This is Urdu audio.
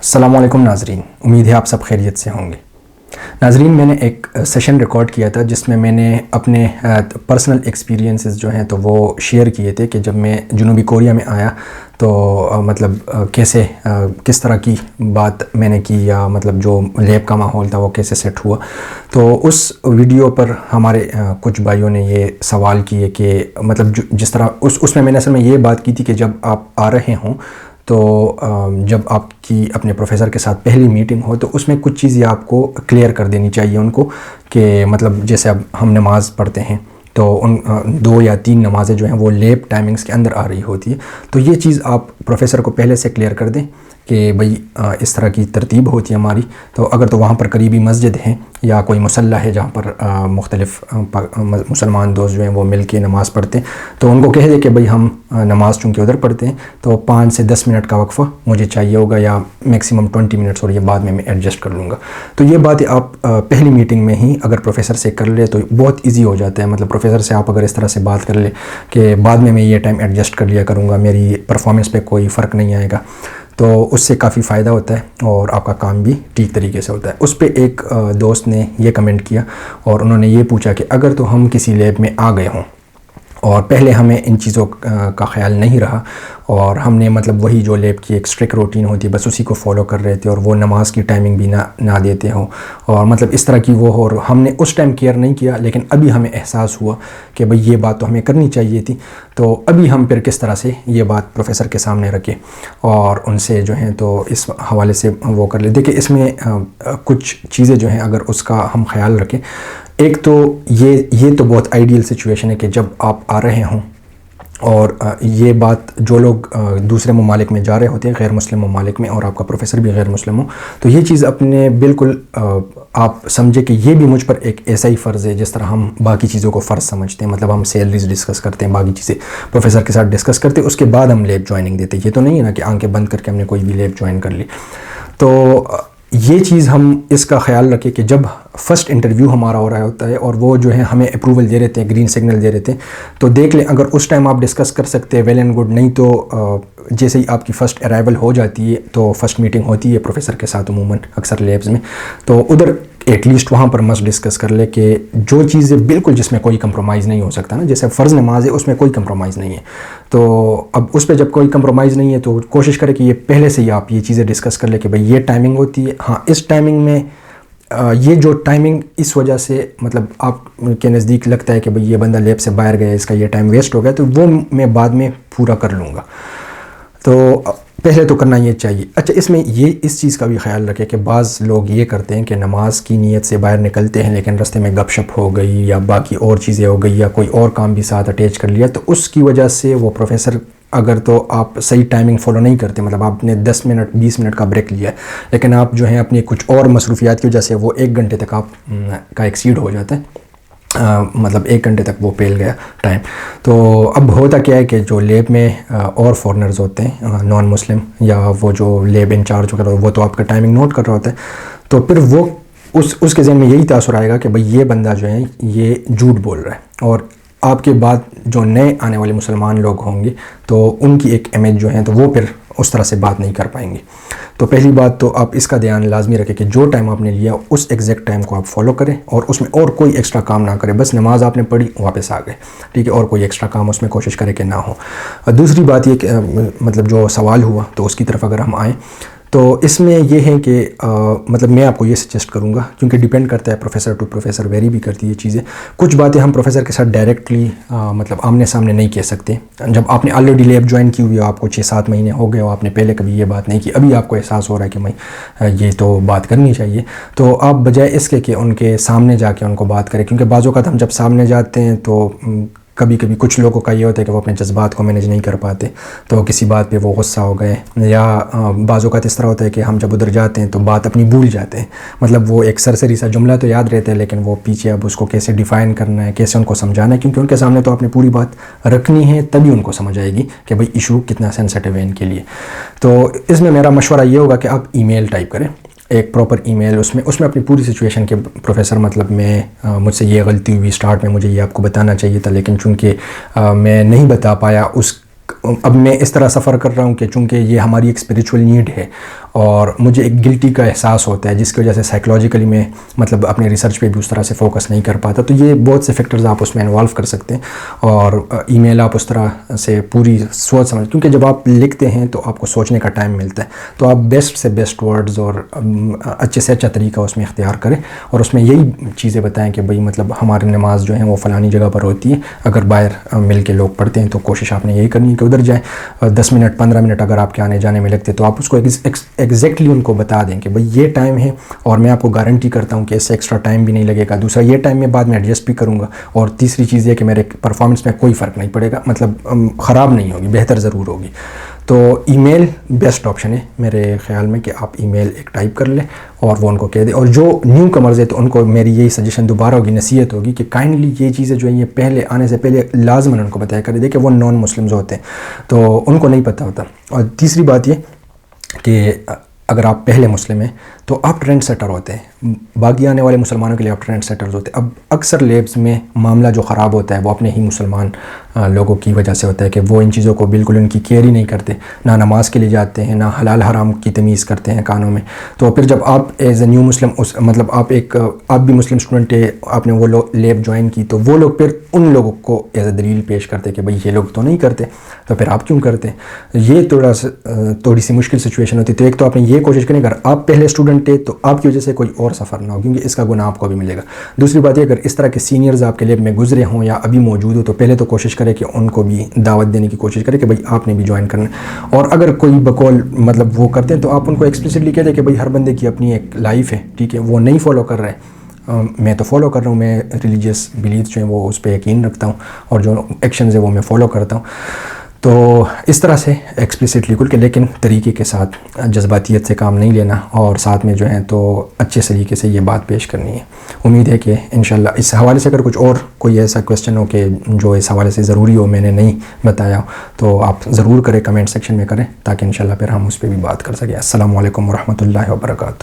السلام علیکم ناظرین، امید ہے آپ سب خیریت سے ہوں گے۔ ناظرین، میں نے ایک سیشن ریکارڈ کیا تھا جس میں نے اپنے پرسنل ایکسپیرینسز جو ہیں تو وہ شیئر کیے تھے کہ جب میں جنوبی کوریا میں آیا تو کس طرح کی بات میں نے کی، یا جو لیب کا ماحول تھا وہ کیسے سیٹ ہوا۔ تو اس ویڈیو پر ہمارے کچھ بھائیوں نے یہ سوال کیے کہ جس طرح اس میں نے اصل میں یہ بات کی تھی کہ جب آپ آ رہے ہوں تو جب آپ کی اپنے پروفیسر کے ساتھ پہلی میٹنگ ہو تو اس میں کچھ چیزیں آپ کو کلیئر کر دینی چاہیے ان کو، کہ جیسے اب ہم نماز پڑھتے ہیں تو ان 2 یا 3 نمازیں جو ہیں وہ لیب ٹائمنگز کے اندر آ رہی ہوتی ہے، تو یہ چیز آپ پروفیسر کو پہلے سے کلیئر کر دیں کہ بھئی اس طرح کی ترتیب ہوتی ہے ہماری۔ تو اگر تو وہاں پر قریبی مسجد ہے یا کوئی مصلی ہے جہاں پر مختلف مسلمان دوست جو ہیں وہ مل کے نماز پڑھتے ہیں، تو ان کو کہہ دیں کہ بھئی ہم نماز چونکہ ادھر پڑھتے ہیں تو 5 سے 10 منٹ کا وقفہ مجھے چاہیے ہوگا، یا میکسیمم 20 منٹس، اور یہ بعد میں ایڈجسٹ کر لوں گا۔ تو یہ باتیں آپ پہلی میٹنگ میں ہی اگر پروفیسر سے کر لے تو بہت ایزی ہو جاتا ہے۔ پروفیسر سے آپ اگر اس طرح سے بات کر لے کہ بعد میں یہ ٹائم ایڈجسٹ کر لیا کروں گا، میری پرفارمنس پہ کوئی فرق نہیں آئے گا، تو اس سے کافی فائدہ ہوتا ہے اور آپ کا کام بھی ٹھیک طریقے سے ہوتا ہے۔ اس پہ ایک دوست نے یہ کمنٹ کیا اور انہوں نے یہ پوچھا کہ اگر تو ہم کسی لیب میں آ گئے ہوں اور پہلے ہمیں ان چیزوں کا خیال نہیں رہا اور ہم نے وہی جو لیب کی ایک اسٹرکٹ روٹین ہوتی ہے بس اسی کو فالو کر رہے تھے، اور وہ نماز کی ٹائمنگ بھی نہ دیتے ہوں، اور اس طرح کی وہ ہو، اور ہم نے اس ٹائم کیئر نہیں کیا، لیکن ابھی ہمیں احساس ہوا کہ بھئی یہ بات تو ہمیں کرنی چاہیے تھی، تو ابھی ہم پھر کس طرح سے یہ بات پروفیسر کے سامنے رکھیں اور ان سے جو ہیں تو اس حوالے سے وہ کر لیں۔ دیکھیں، اس میں کچھ چیزیں جو ہیں اگر اس کا ہم خیال رکھیں، ایک تو یہ تو بہت آئیڈیل سچویشن ہے کہ جب آپ آ رہے ہوں اور یہ بات جو لوگ دوسرے ممالک میں جا رہے ہوتے ہیں، غیر مسلم ممالک میں، اور آپ کا پروفیسر بھی غیر مسلم ہو، تو یہ چیز اپنے بالکل آپ سمجھے کہ یہ بھی مجھ پر ایک ایسا ہی فرض ہے جس طرح ہم باقی چیزوں کو فرض سمجھتے ہیں۔ ہم سیلریز ڈسکس کرتے ہیں، باقی چیزیں پروفیسر کے ساتھ ڈسکس کرتے ہیں، اس کے بعد ہم لیب جوائننگ دیتے ہیں۔ یہ تو نہیں ہے نا کہ آنکھیں بند کر کے ہم نے کوئی بھی لیب جوائن کر لی۔ تو یہ چیز ہم اس کا خیال رکھیں کہ جب فرسٹ انٹرویو ہمارا ہو رہا ہوتا ہے اور وہ جو ہے ہمیں اپروول دے رہے ہیں، گرین سگنل دے رہے ہیں، تو دیکھ لیں اگر اس ٹائم آپ ڈسکس کر سکتے ہیں ویل اینڈ گڈ، نہیں تو جیسے ہی آپ کی فرسٹ ارائیول ہو جاتی ہے تو فرسٹ میٹنگ ہوتی ہے پروفیسر کے ساتھ عموماً اکثر لیبز میں، تو ادھر ایٹ لیسٹ وہاں پر مست ڈسکس کر لے کہ جو چیزیں بالکل جس میں کوئی کمپرومائز نہیں ہو سکتا نا، جیسے فرض نماز ہے اس میں کوئی کمپرومائز نہیں ہے، تو اب اس پہ جب کوئی کمپرومائز نہیں ہے تو کوشش کرے کہ یہ پہلے سے ہی آپ یہ چیزیں ڈسکس کر لے کہ بھئی یہ ٹائمنگ ہوتی ہے، ہاں اس ٹائمنگ میں یہ جو ٹائمنگ اس وجہ سے آپ کے نزدیک لگتا ہے کہ بھئی یہ بندہ لیب سے باہر گیا، اس کا یہ ٹائم ویسٹ ہو گیا، تو وہ میں بعد میں پورا کر لوں گا، تو پہلے تو کرنا یہ چاہیے۔ اچھا، اس میں اس چیز کا بھی خیال رکھے کہ بعض لوگ یہ کرتے ہیں کہ نماز کی نیت سے باہر نکلتے ہیں لیکن رستے میں گپ شپ ہو گئی یا باقی اور چیزیں ہو گئی یا کوئی اور کام بھی ساتھ اٹیچ کر لیا، تو اس کی وجہ سے وہ پروفیسر، اگر تو آپ صحیح ٹائمنگ فالو نہیں کرتے، آپ نے 10 منٹ 20 منٹ کا بریک لیا ہے لیکن آپ جو ہیں اپنی کچھ اور مصروفیات کی وجہ سے وہ 1 گھنٹے تک آپ کا ایکسیڈ ہو جاتا ہے، 1 گھنٹے تک وہ پھیل گیا ٹائم۔ تو اب ہوتا کیا ہے کہ جو لیب میں اور فورنرز ہوتے ہیں، نان مسلم، یا وہ جو لیب انچارج وغیرہ، وہ تو آپ کا ٹائمنگ نوٹ کر رہا ہوتا ہے، تو پھر وہ اس کے ذہن میں یہی تاثر آئے گا کہ بھئی یہ بندہ جو ہے یہ جھوٹ بول رہا ہے، اور آپ کے بعد جو نئے آنے والے مسلمان لوگ ہوں گے تو ان کی ایک امیج جو ہے تو وہ پھر اس طرح سے بات نہیں کر پائیں گے۔ تو پہلی بات تو آپ اس کا دھیان لازمی رکھیں کہ جو ٹائم آپ نے لیا اس ایگزیکٹ ٹائم کو آپ فالو کریں اور اس میں اور کوئی ایکسٹرا کام نہ کریں، بس نماز آپ نے پڑھی واپس آ گئے، ٹھیک ہے، اور کوئی ایکسٹرا کام اس میں کوشش کریں کہ نہ ہو۔ دوسری بات یہ کہ جو سوال ہوا تو اس کی طرف اگر ہم آئیں تو اس میں یہ ہے کہ میں آپ کو یہ سجیسٹ کروں گا، کیونکہ ڈیپینڈ کرتا ہے پروفیسر ٹو پروفیسر، ویری بھی کرتی ہے یہ چیزیں، کچھ باتیں ہم پروفیسر کے ساتھ ڈائریکٹلی آمنے سامنے نہیں کہہ سکتے۔ جب آپ نے آلریڈی لیب جوائن کی ہوئی ہو، آپ کو 6-7 مہینے ہو گئے ہو، آپ نے پہلے کبھی یہ بات نہیں کی، ابھی آپ کو احساس ہو رہا ہے کہ میں یہ تو بات کرنی چاہیے، تو آپ بجائے اس کے کہ ان کے سامنے جا کے ان کو بات کریں، کیونکہ بعض اوقات ہم جب سامنے جاتے ہیں تو کبھی کچھ لوگوں کا یہ ہوتا ہے کہ وہ اپنے جذبات کو مینیج نہیں کر پاتے، تو کسی بات پہ وہ غصہ ہو گئے، یا بعض اوقات اس طرح ہوتا ہے کہ ہم جب ادھر جاتے ہیں تو بات اپنی بھول جاتے ہیں، وہ ایک سرسری سا جملہ تو یاد رہتا ہے لیکن وہ پیچھے اب اس کو کیسے ڈیفائن کرنا ہے، کیسے ان کو سمجھانا ہے، کیونکہ ان کے سامنے تو آپ نے پوری بات رکھنی ہے، تبھی ان کو سمجھ آئے گی کہ بھئی ایشو کتنا سینسٹیو ہے ان کے لیے۔ تو اس میں میرا مشورہ یہ ہوگا کہ آپ ای میل ٹائپ کریں، ایک پراپر ای میل، اس میں اپنی پوری سچویشن کے پروفیسر مجھ سے یہ غلطی ہوئی، سٹارٹ میں مجھے یہ آپ کو بتانا چاہیے تھا لیکن چونکہ میں نہیں بتا پایا، اس اب میں اس طرح سفر کر رہا ہوں کہ چونکہ یہ ہماری ایک اسپریچول نیڈ ہے اور مجھے ایک گلٹی کا احساس ہوتا ہے، جس کی وجہ سے سائیکلوجیکلی میں مطلب اپنے ریسرچ پہ بھی اس طرح سے فوکس نہیں کر پاتا. تو یہ بہت سے فیکٹرز آپ اس میں انوالو کر سکتے ہیں، اور ای میل آپ اس طرح سے پوری سوچ سمجھ، کیونکہ جب آپ لکھتے ہیں تو آپ کو سوچنے کا ٹائم ملتا ہے، تو آپ بیسٹ سے بیسٹ ورڈز اور اچھے سے اچھا طریقہ اس میں اختیار کریں، اور اس میں یہی چیزیں بتائیں کہ بھئی مطلب ہماری نماز جو ہے وہ فلانی جگہ پر ہوتی ہے. اگر باہر مل کے لوگ پڑھتے ہیں تو کوشش آپ نے یہی کرنی ہے کہ ادھر جائیں. 10 منٹ 15 منٹ اگر آپ کے آنے جانے میں لگتے تو آپ اس کو ایگزیکٹلی ان کو بتا دیں کہ بھئی یہ ٹائم ہے، اور میں آپ کو گارنٹی کرتا ہوں کہ اس سے ایکسٹرا ٹائم بھی نہیں لگے گا. دوسرا یہ ٹائم میں بعد میں ایڈجسٹ بھی کروں گا، اور تیسری چیز یہ کہ میرے پرفارمنس میں کوئی فرق نہیں پڑے گا، مطلب خراب نہیں ہوگی، بہتر ضرور ہوگی. تو ای میل بیسٹ آپشن ہے میرے خیال میں کہ آپ ای میل ایک ٹائپ کر لیں اور وہ ان کو کہہ دیں. اور جو نیو کمرز ہے تو ان کو میری یہی سجیشن دوبارہ ہوگی، نصیحت ہوگی کہ کائنڈلی یہ چیزیں جو ہیں یہ پہلے آنے سے پہلے لازماً ان کو بتایا کر دیں کہ وہ نان مسلمز ہوتے ہیں تو ان کو نہیں پتہ ہوتا. اور تیسری بات یہ کہ اگر آپ پہلے مسلم ہیں تو آپ ٹرینڈ سیٹر ہوتے ہیں، باقی آنے والے مسلمانوں کے لیے آپ ٹرینڈ سیٹرز ہوتے ہیں. اب اکثر لیبز میں معاملہ جو خراب ہوتا ہے وہ اپنے ہی مسلمان لوگوں کی وجہ سے ہوتا ہے کہ وہ ان چیزوں کو بالکل ان کی کیئر ہی نہیں کرتے، نہ نماز کے لیے جاتے ہیں، نہ حلال حرام کی تمیز کرتے ہیں کانوں میں. تو پھر جب آپ ایز اے نیو مسلم مطلب آپ بھی مسلم اسٹوڈنٹ ہے، آپ نے وہ لیب جوائن کی، تو وہ لوگ پھر ان لوگوں کو ایز اے دلیل پیش کرتے کہ بھئی یہ لوگ تو نہیں کرتے تو پھر آپ کیوں کرتے. یہ تھوڑی سی مشکل سچویشن ہوتی ہے. تو ایک تو آپ نے یہ کوشش کریں اگر آپ پہلے اسٹوڈنٹ ہے تو آپ کی وجہ سے کوئی اور سفر نہ ہو، کیونکہ اس کا گناہ آپ کو بھی ملے گا. دوسری بات یہ اگر اس طرح کے سینئرز آپ کے لیب میں گزرے ہوں یا ابھی موجود ہو تو پہلے تو کوشش کرے کہ ان کو بھی دعوت دینے کی کوشش کرے کہ بھئی آپ نے بھی جوائن کرنا ہے. اور اگر کوئی بقول مطلب وہ کرتے ہیں تو آپ ان کو ایکسپلیسٹلی کہہ دیں کہ بھئی ہر بندے کی اپنی ایک لائف ہے، ٹھیک ہے، وہ نہیں فالو کر رہے، میں تو فالو کر رہا ہوں، میں ریلیجیس بلیفز جو ہیں وہ اس پہ یقین رکھتا ہوں اور جو ایکشنز ہیں وہ میں فالو کرتا ہوں. تو اس طرح سے ایکسپلیسٹلی کھل کے، لیکن طریقے کے ساتھ، جذباتیت سے کام نہیں لینا، اور ساتھ میں جو ہے تو اچھے طریقے سے یہ بات پیش کرنی ہے. امید ہے کہ انشاءاللہ اس حوالے سے اگر کچھ اور کوئی ایسا کویسچن ہو کہ جو اس حوالے سے ضروری ہو میں نے نہیں بتایا ہو تو آپ ضرور کریں، کمنٹ سیکشن میں کریں تاکہ انشاءاللہ پھر ہم اس پہ بھی بات کر سکیں. السلام علیکم ورحمۃ اللہ وبرکاتہ.